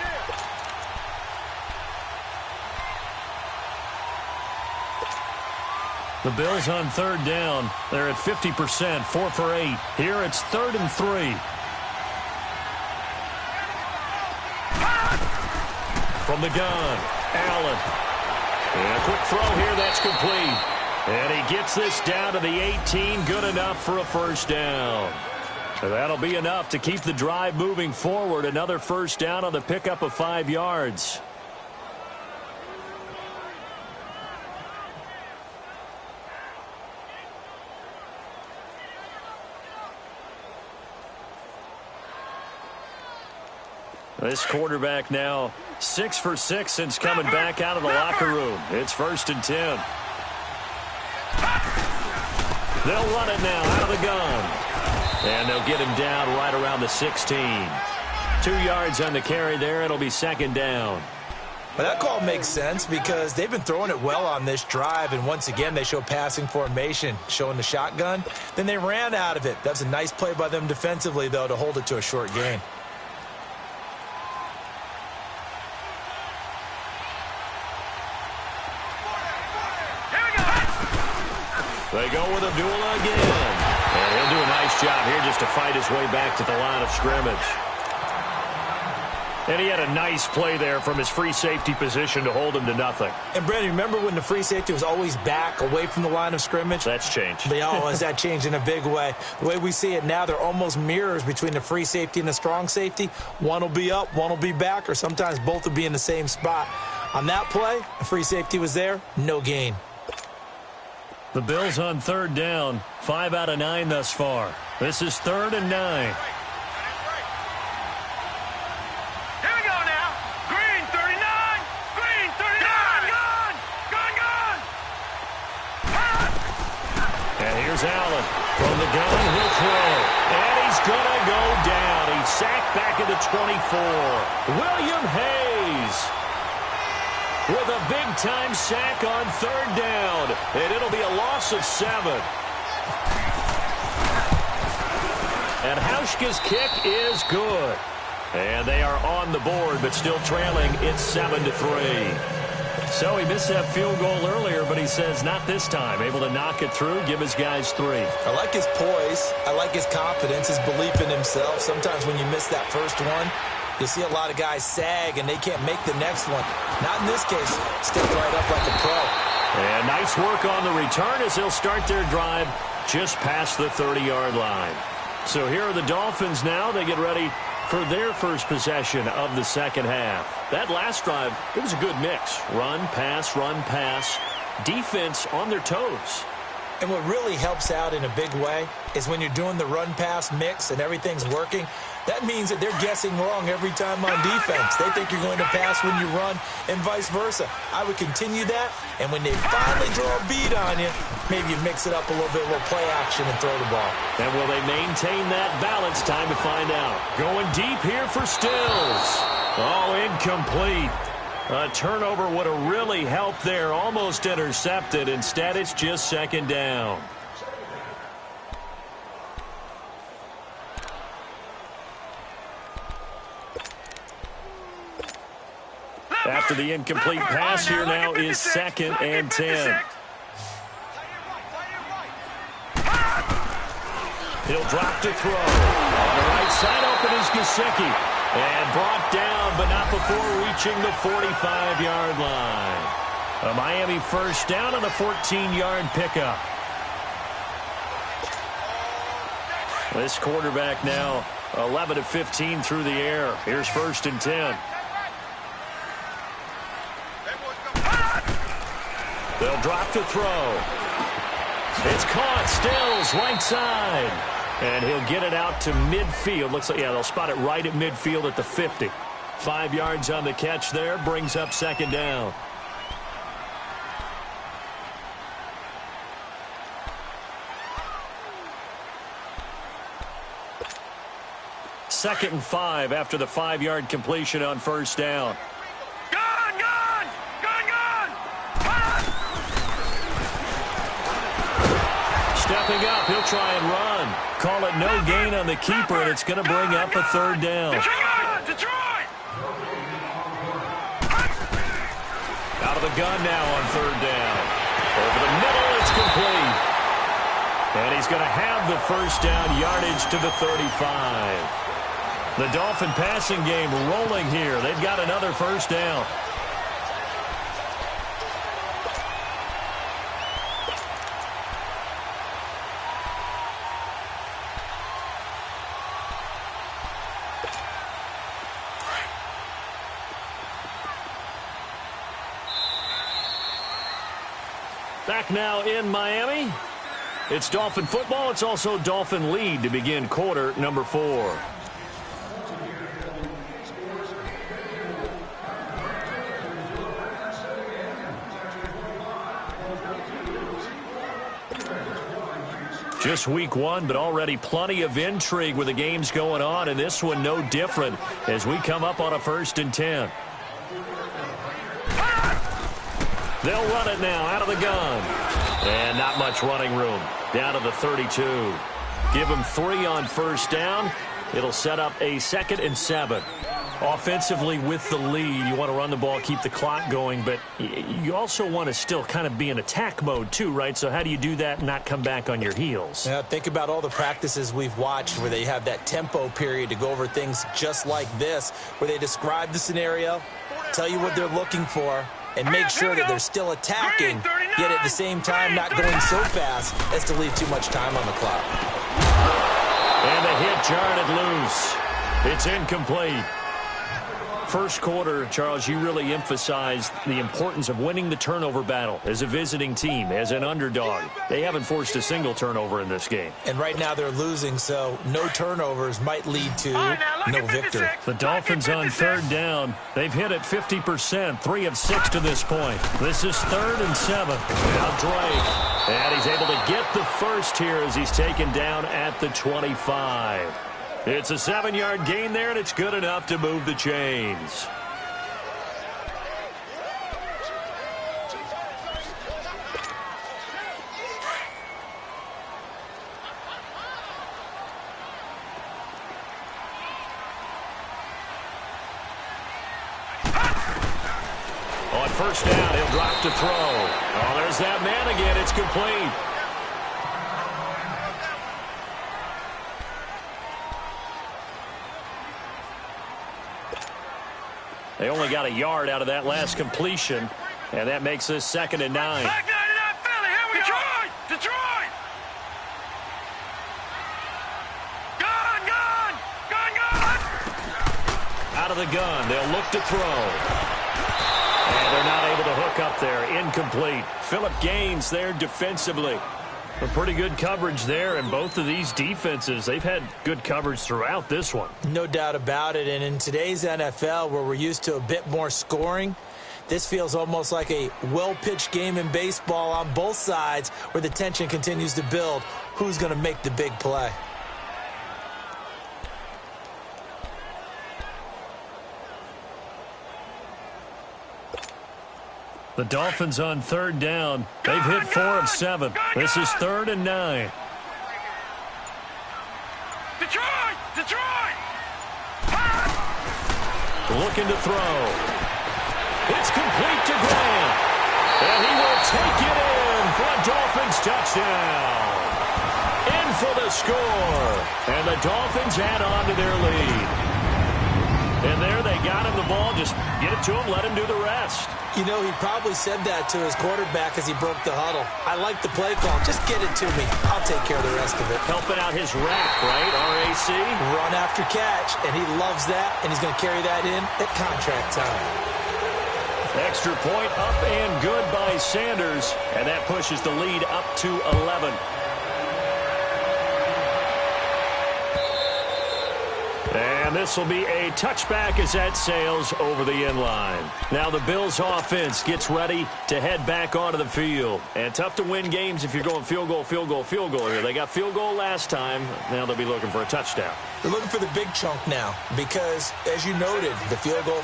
The Bills on 3rd down. They're at 50%, 4 for 8. Here it's 3rd and 3. From the gun, Allen. And a quick throw here, that's complete. And he gets this down to the 18, good enough for a first down. And that'll be enough to keep the drive moving forward. Another first down on the pickup of 5 yards. This quarterback now 6 for 6 since coming back out of the locker room. It's 1st and 10. They'll run it now out of the gun. And they'll get him down right around the 16. 2 yards on the carry there. It'll be 2nd down. But that call makes sense because they've been throwing it well on this drive, and once again they show passing formation, showing the shotgun. Then they ran out of it. That's a nice play by them defensively, though, to hold it to a short gain. They go with Abdullah again. And he'll do a nice job here just to fight his way back to the line of scrimmage. And he had a nice play there from his free safety position to hold him to nothing. And, Brandon, remember when the free safety was always back away from the line of scrimmage? That's changed. Has that changed in a big way? The way we see it now, they're almost mirrors between the free safety and the strong safety. One will be up, one will be back, or sometimes both will be in the same spot. On that play, the free safety was there, no gain. The Bills on 3rd down, 5 out of 9 thus far. This is 3rd and 9. Here we go now. Green 39. Green 39. Gun. And here's Allen. From the gun, he'll throw. And he's going to go down. He's sacked back at the 24. William Hayes with a big-time sack on 3rd down. And it'll be a loss of 7. And Hauschka's kick is good. And they are on the board, but still trailing. It's 7-3. So he missed that field goal earlier, but he says not this time. Able to knock it through, give his guys 3. I like his poise. I like his confidence, his belief in himself. Sometimes when you miss that first one, you'll see a lot of guys sag and they can't make the next one. Not in this case. Stepped right up like a pro. And nice work on the return as they'll start their drive just past the 30-yard line. So here are the Dolphins now. They get ready for their first possession of the second half. That last drive, it was a good mix. Run, pass, defense on their toes. And what really helps out in a big way is when you're doing the run-pass mix and everything's working, that means that they're guessing wrong every time on defense. They think you're going to pass when you run and vice versa. I would continue that, and when they finally draw a beat on you, maybe you mix it up a little bit, a little play action and throw the ball. And will they maintain that balance? Time to find out. Going deep here for Stills. Oh, incomplete. A turnover would have really helped there. Almost intercepted. Instead, it's just second down. After the incomplete pass, here now is 2nd and 10. He'll drop to throw. On the right side, open is Gesicki. And brought down, but not before reaching the 45-yard line. A Miami first down on a 14-yard pickup. This quarterback now 11 of 15 through the air. Here's 1st and 10. They'll drop to throw. It's caught. Stills, right side. And he'll get it out to midfield. Looks like, yeah, they'll spot it right at midfield at the 50. 5 yards on the catch there. Brings up second down. Second and 5 after the 5-yard completion on first down. Stepping up, he'll try and run. Call it no gain on the keeper, and it's going to bring up a 3rd down. Detroit! Out of the gun now on 3rd down. Over the middle, it's complete. And he's going to have the first down, yardage to the 35. The Dolphin passing game rolling here. They've got another first down. Back now in Miami. It's Dolphin football. It's also Dolphin lead to begin quarter number 4. Just week 1, but already plenty of intrigue with the games going on, and this one no different as we come up on a 1st and 10. They'll run it now out of the gun. And not much running room. Down to the 32. Give them 3 on first down. It'll set up a 2nd and 7. Offensively with the lead, you want to run the ball, keep the clock going, but you also want to still kind of be in attack mode too, right? So how do you do that and not come back on your heels? Yeah, think about all the practices we've watched where they have that tempo period to go over things just like this, where they describe the scenario, tell you what they're looking for, and make sure that they're still attacking, yet at the same time not going so fast as to leave too much time on the clock. And the hit jarred it loose. It's incomplete. First quarter, Charles, you really emphasized the importance of winning the turnover battle as a visiting team, as an underdog. They haven't forced a single turnover in this game. And right now they're losing, so no turnovers might lead to no victory. The Dolphins on 3rd down. They've hit it 50%, 3 of 6 to this point. This is 3rd and 7. Now Drake. And he's able to get the first here as he's taken down at the 25. It's a 7-yard gain there, and it's good enough to move the chains. On first down. He'll drop to throw. Oh, there's that man again. It's complete. They only got a yard out of that last completion, and that makes this 2nd and 9. Back 99 Philly, here we Detroit! Go. Detroit! Gun! Out of the gun, they'll look to throw. And they're not able to hook up there. Incomplete. Phillip Gaines there defensively. A pretty good coverage there, and both of these defenses, they've had good coverage throughout this one. No doubt about it, and in today's NFL, where we're used to a bit more scoring, this feels almost like a well-pitched game in baseball on both sides where the tension continues to build. Who's going to make the big play? The Dolphins on 3rd down. They've hit 4 of 7. This is 3rd and 9. Detroit! Looking to throw. It's complete to Grant. And he will take it in for a Dolphins touchdown. In for the score. And the Dolphins add on to their lead. And there they got him the ball. Just get it to him, let him do the rest. You know, he probably said that to his quarterback as he broke the huddle. I like the play call. Just get it to me. I'll take care of the rest of it. Helping out his rack, right? RAC? Run after catch, and he loves that, and he's going to carry that in at contract time. Extra point up and good by Sanders. And that pushes the lead up to 11. And this will be a touchback as that sails over the end line. Now the Bills offense gets ready to head back onto the field. And tough to win games if you're going field goal here. They got field goal last time. Now they'll be looking for a touchdown. They're looking for the big chunk now because, as you noted, the field goal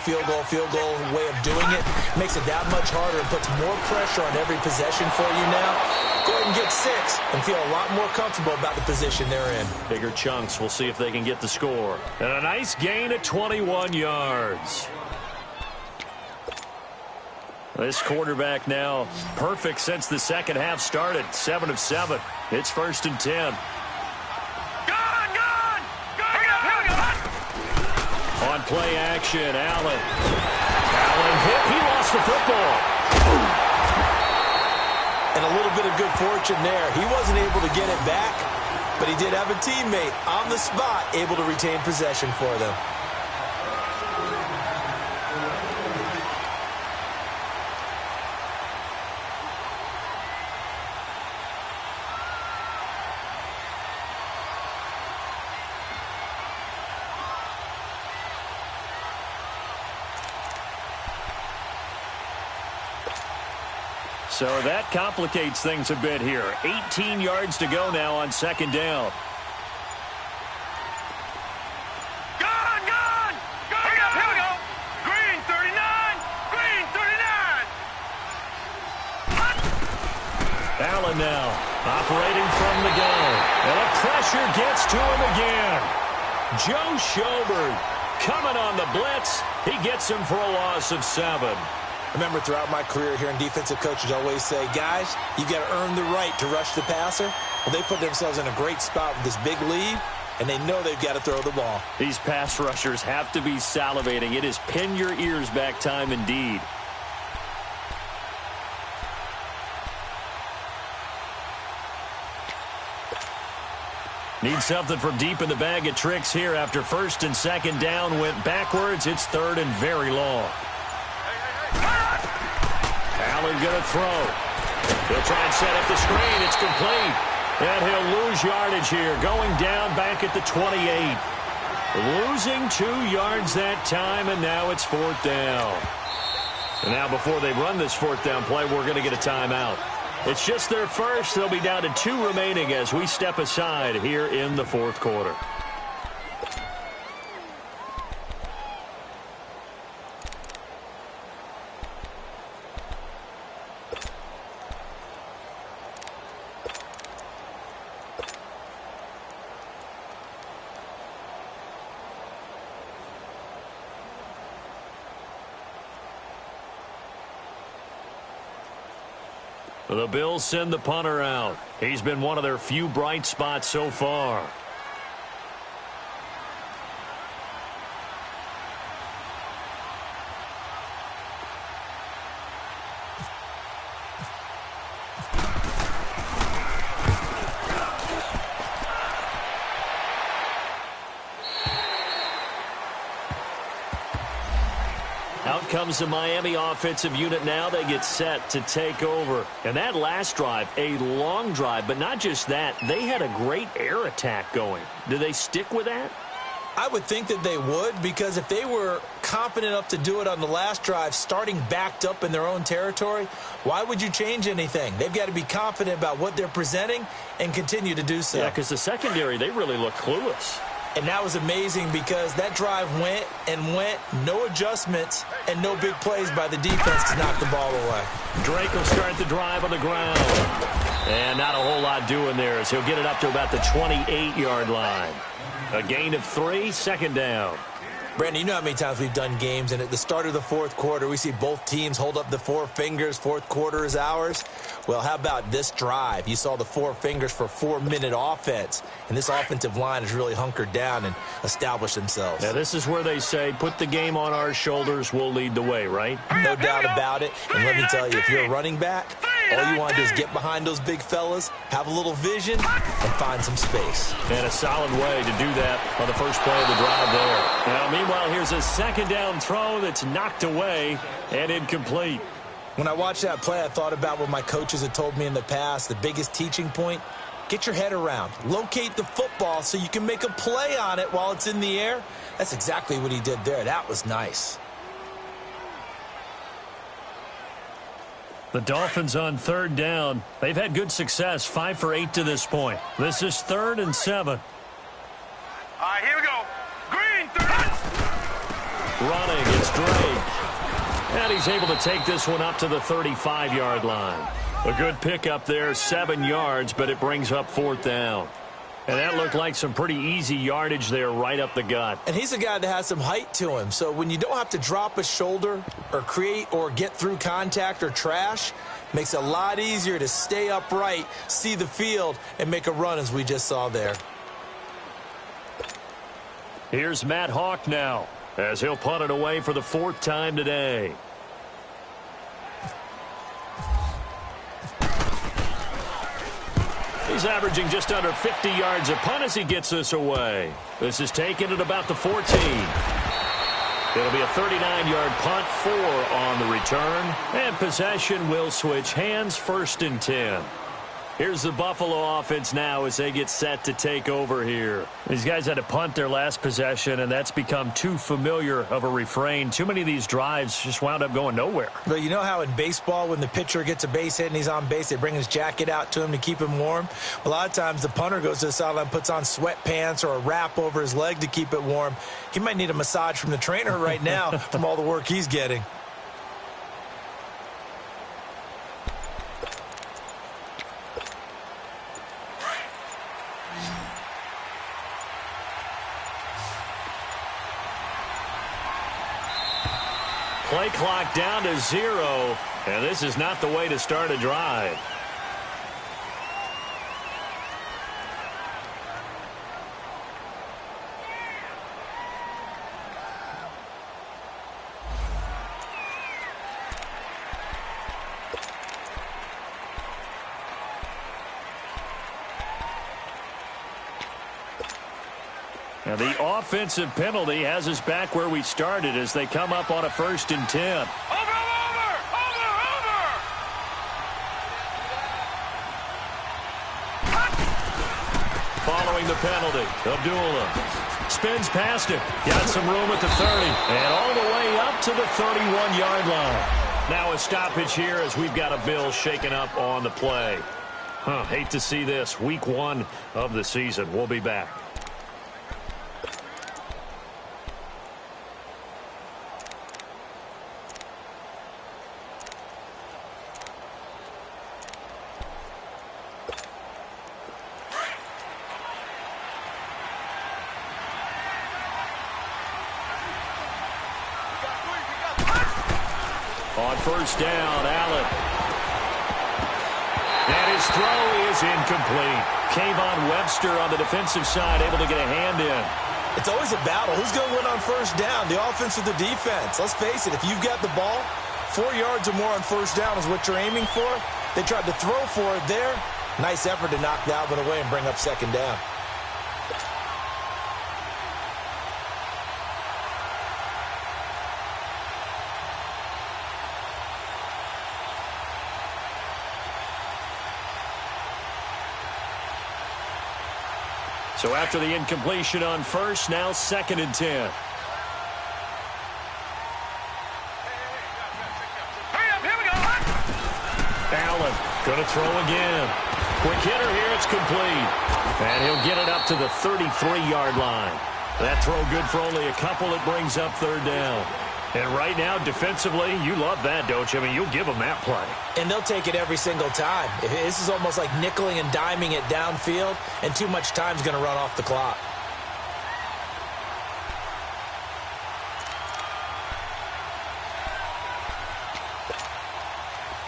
way of doing it makes it that much harder and puts more pressure on every possession for you now. Go ahead and get 6 and feel a lot more comfortable about the position they're in. Bigger chunks. We'll see if they can get the score. And a nice gain of 21 yards. This quarterback now perfect since the second half started. 7 of 7. It's 1st and 10. Gun! Here we go! On play action, Allen hit. He lost the football. And a little bit of good fortune there. He wasn't able to get it back, but he did have a teammate on the spot able to retain possession for them. So that complicates things a bit here. 18 yards to go now on 2nd down. Gun! Here we go! Green 39! Allen now operating from the gun. And the pressure gets to him again. Joe Schobert coming on the blitz. He gets him for a loss of 7. Remember, throughout my career here in defensive coaches always say, guys, you got to earn the right to rush the passer. Well, they put themselves in a great spot with this big lead, and they know they've got to throw the ball. These pass rushers have to be salivating. It is pin your ears back time indeed. Need something from deep in the bag of tricks here after 1st and 2nd down went backwards. It's 3rd and very long. Allen going to throw. He'll try and set up the screen. It's complete. And he'll lose yardage here. Going down back at the 28. Losing 2 yards that time, and now it's 4th down. And now before they run this 4th down play, we're going to get a timeout. It's just their first. They'll be down to 2 remaining as we step aside here in the 4th quarter. The Bills send the punter out. He's been one of their few bright spots so far. Out comes the Miami offensive unit now. They get set to take over. And that last drive, a long drive, but not just that. They had a great air attack going. Do they stick with that? I would think that they would, because if they were confident enough to do it on the last drive, starting backed up in their own territory, why would you change anything? They've got to be confident about what they're presenting and continue to do so. Yeah, because the secondary, they really look clueless. And that was amazing because that drive went and went, no adjustments, and no big plays by the defense to knock the ball away. Drake will start the drive on the ground. And not a whole lot doing there as he'll get it up to about the 28-yard line. A gain of 3, second down. Brandon, you know how many times we've done games, and at the start of the fourth quarter, we see both teams hold up the 4 fingers, fourth quarter is ours. Well, how about this drive? You saw the 4 fingers for 4-minute offense, and this offensive line has really hunkered down and established themselves. Now, this is where they say, put the game on our shoulders, we'll lead the way, right? No doubt about it, and let me tell you, if you're a running back, all you want to do is get behind those big fellas, have a little vision, and find some space. And a solid way to do that on the first play of the drive there. Now, meanwhile, here's a second down throw that's knocked away and incomplete. When I watched that play, I thought about what my coaches had told me in the past. The biggest teaching point, get your head around. Locate the football so you can make a play on it while it's in the air. That's exactly what he did there. That was nice. The Dolphins on third down. They've had good success, 5 for 8 to this point. This is 3rd and 7. All right, here we go. Green, 30. Running, it's Drake. And he's able to take this one up to the 35-yard line. A good pickup there, 7 yards, but it brings up 4th down. And that looked like some pretty easy yardage there right up the gut. And he's a guy that has some height to him. So when you don't have to drop a shoulder or create or get through contact or trash, makes it a lot easier to stay upright, see the field, and make a run as we just saw there. Here's Matt Hawk now as he'll punt it away for the 4th time today. He's averaging just under 50 yards a punt as he gets this away. This is taken at about the 14. It'll be a 39-yard punt, 4 on the return. And possession will switch hands, 1st and 10. Here's the Buffalo offense now as they get set to take over here. These guys had to punt their last possession, and that's become too familiar of a refrain. Too many of these drives just wound up going nowhere. But you know how in baseball, when the pitcher gets a base hit and he's on base, they bring his jacket out to him to keep him warm? A lot of times the punter goes to the sideline, puts on sweatpants or a wrap over his leg to keep it warm. He might need a massage from the trainer right now from all the work he's getting. Play clock down to 0, and this is not the way to start a drive. Now the offensive penalty has us back where we started as they come up on a 1st and 10. Over! Following the penalty, Abdullah spins past him. Got some room at the 30 and all the way up to the 31-yard line. Now a stoppage here as we've got a Bill shaken up on the play. Hate to see this. Week 1 of the season. We'll be back. On 1st down, Allen. His throw is incomplete. Kayvon Webster on the defensive side able to get a hand in. It's always a battle. Who's going to win on first down, the offense or the defense? Let's face it, if you've got the ball, 4 yards or more on first down is what you're aiming for. They tried to throw for it there. Nice effort to knock Dalvin away and bring up second down. So after the incompletion on first, now 2nd and 10. Allen going to throw again. Quick hitter here, it's complete. And he'll get it up to the 33-yard line. That throw good for only a couple. It brings up 3rd down. And right now, defensively, you love that, don't you? I mean, you'll give them that play. And they'll take it every single time. This is almost like nickeling and diming it downfield, and too much time's going to run off the clock.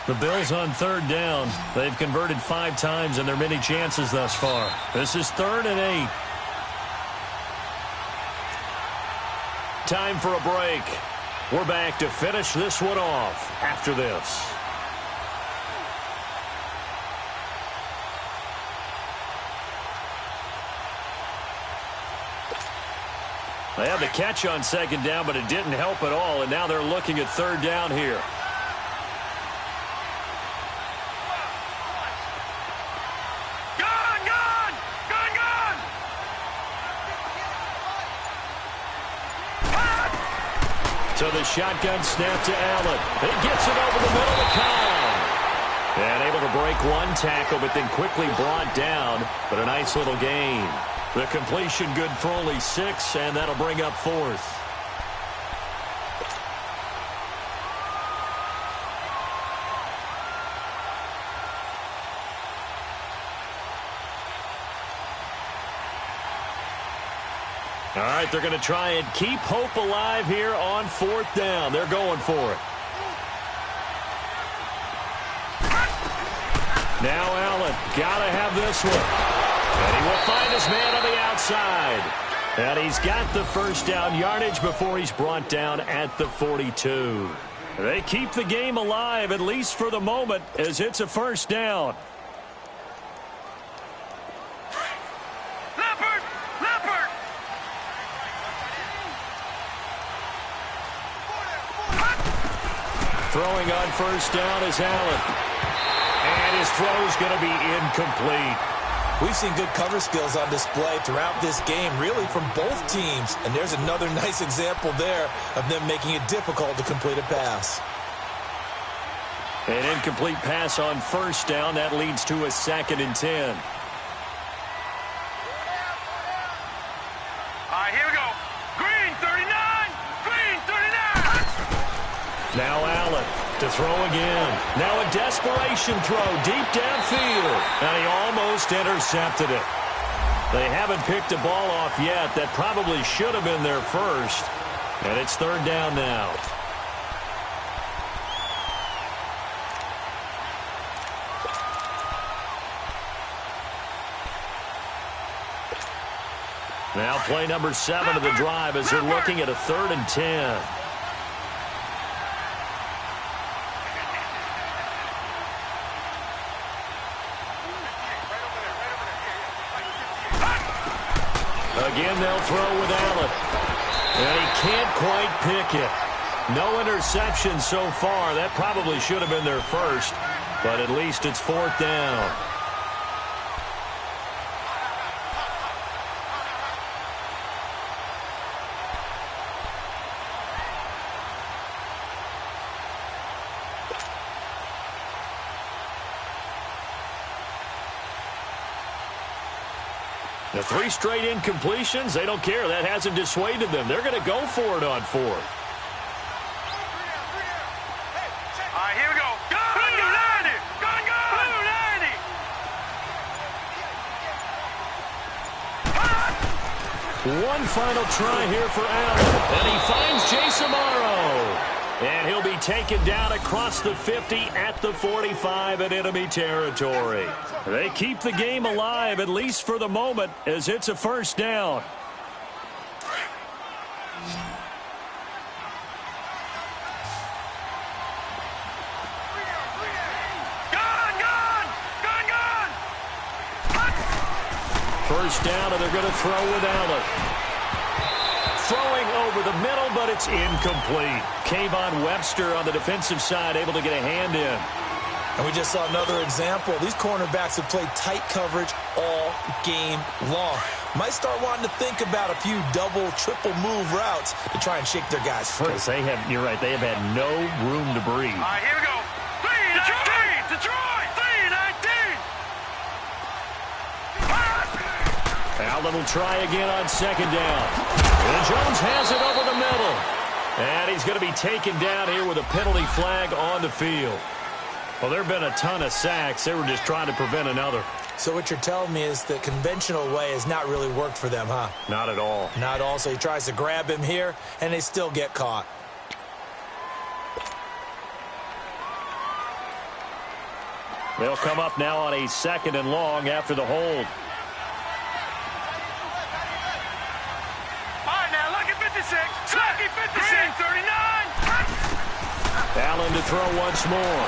The Bills on 3rd down. They've converted 5 times in their many chances thus far. This is 3rd and 8. Time for a break. We're back to finish this one off after this. They had the catch on 2nd down, but it didn't help at all, and now they're looking at 3rd down here. So the shotgun snap to Allen. He gets it over the middle of Colin. And able to break one tackle, but then quickly brought down. But a nice little gain. The completion good for only 6, and that'll bring up 4th. All right, they're going to try and keep hope alive here on 4th down. They're going for it. Now Allen, got to have this one. And he will find his man on the outside. And he's got the 1st down yardage before he's brought down at the 42. They keep the game alive, at least for the moment, as it's a 1st down. Throwing on 1st down is Allen. And his throw's going to be incomplete. We've seen good cover skills on display throughout this game, really from both teams. And there's another nice example there of them making it difficult to complete a pass. An incomplete pass on 1st down. That leads to a 2nd and 10. All right, here we go. Green 39. Green 39. Now Allen to throw again. Now a desperation throw deep downfield. And he almost intercepted it. They haven't picked a ball off yet. That probably should have been their first. And it's 3rd down now. Now play number 7 of the drive as they're looking at a 3rd and 10. Again, they'll throw with Allen. And he can't quite pick it. No interception so far. That probably should have been their first. But at least it's 4th down. The 3 straight incompletions, they don't care. That hasn't dissuaded them. They're going to go for it on 4th. All right, here we go. Blue 90. Blue 90. One final try here for Allen. And he finds Jace Amaro. And he'll be taken down across the 50 at the 45 in enemy territory. They keep the game alive, at least for the moment, as it's a first down. First down, and they're going to throw without it. Throwing over the middle, but it's incomplete. Kayvon Webster on the defensive side able to get a hand in. And we just saw another example. These cornerbacks have played tight coverage all game long. Might start wanting to think about a few double, triple move routes to try and shake their guys free. Because you're right, they have had no room to breathe. All right, here we go. Detroit! 3-19! Allen will try again on second down. And Jones has it over the middle. And he's going to be taken down here with a penalty flag on the field. Well, there have been a ton of sacks. They were just trying to prevent another. So what you're telling me is the conventional way has not really worked for them, huh? Not at all. Not at all. So he tries to grab him here, and they still get caught. They'll come up now on a second and long after the hold. All right, now, lucky 56. Lucky 56. 39. Allen to throw once more.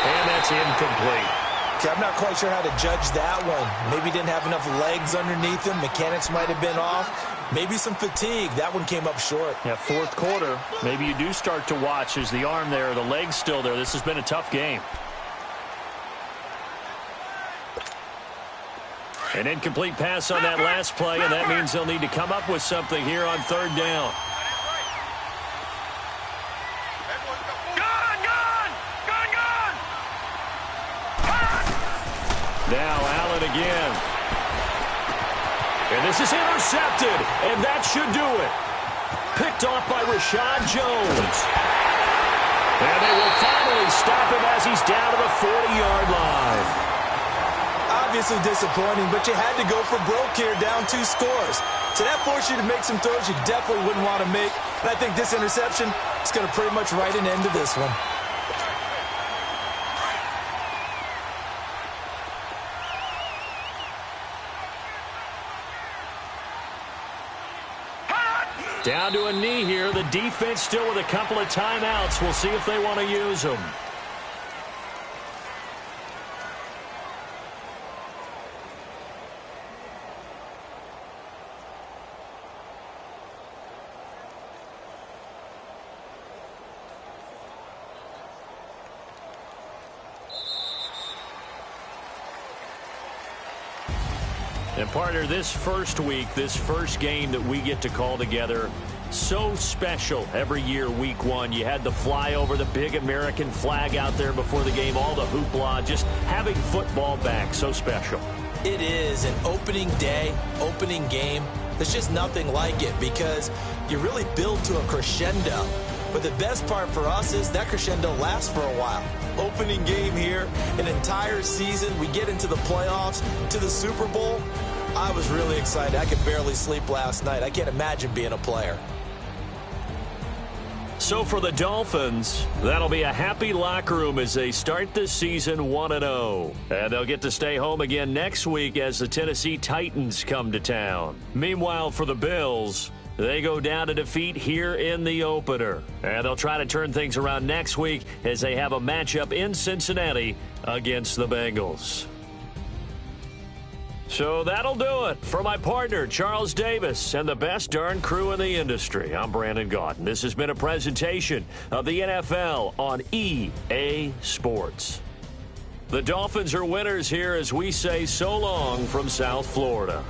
And that's incomplete. Okay, I'm not quite sure how to judge that one. Maybe didn't have enough legs underneath him. Mechanics might have been off. Maybe some fatigue. That one came up short. Yeah, fourth quarter. Maybe you do start to watch. Is the arm there, the leg's still there? This has been a tough game. An incomplete pass on that last play, and that means they'll need to come up with something here on third down. Now Allen again. And this is intercepted, and that should do it. Picked off by Rashad Jones. And they will finally stop him as he's down to the 40-yard line. Obviously disappointing, but you had to go for broke here, down 2 scores. So that forced you to make some throws you definitely wouldn't want to make. And I think this interception is going to pretty much write an end to this one. Down to a knee here. The defense still with a couple of timeouts. We'll see if they want to use them. And partner, this first week, this first game that we get to call together, so special every year, week one. You had the flyover, the big American flag out there before the game, all the hoopla, just having football back, so special. It is an opening day, opening game. There's just nothing like it because you really build to a crescendo. But the best part for us is that crescendo lasts for a while. Opening game here, an entire season. We get into the playoffs, to the Super Bowl. I was really excited. I could barely sleep last night. I can't imagine being a player. So for the Dolphins, that'll be a happy locker room as they start this season 1-0. And they'll get to stay home again next week as the Tennessee Titans come to town. Meanwhile, for the Bills, they go down to defeat here in the opener. And they'll try to turn things around next week as they have a matchup in Cincinnati against the Bengals. So that'll do it for my partner, Charles Davis, and the best darn crew in the industry. I'm Brandon Gaudin. This has been a presentation of the NFL on EA Sports. The Dolphins are winners here as we say so long from South Florida.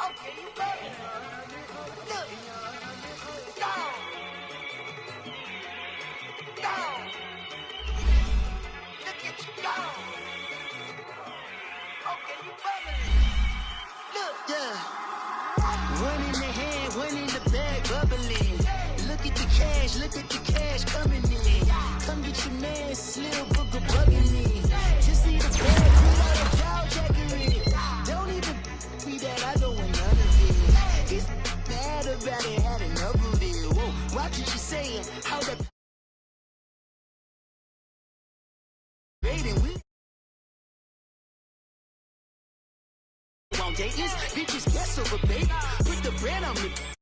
Okay, you bugging. Look. Down. Down. Look at you down. Okay, you bugging. Look. Yeah. One in the hand, one in the bag, bubbling. Look at the cash coming in. Come get your man, Slim Booker bugging me. Just see the bag, pull out a jaw jackery. Don't even be that, I don't want none of it. He's mad about it, had enough of it. Whoa, watch what you saying, how that rating we on Dayton's, bitches guess over baby. Put the brand on me.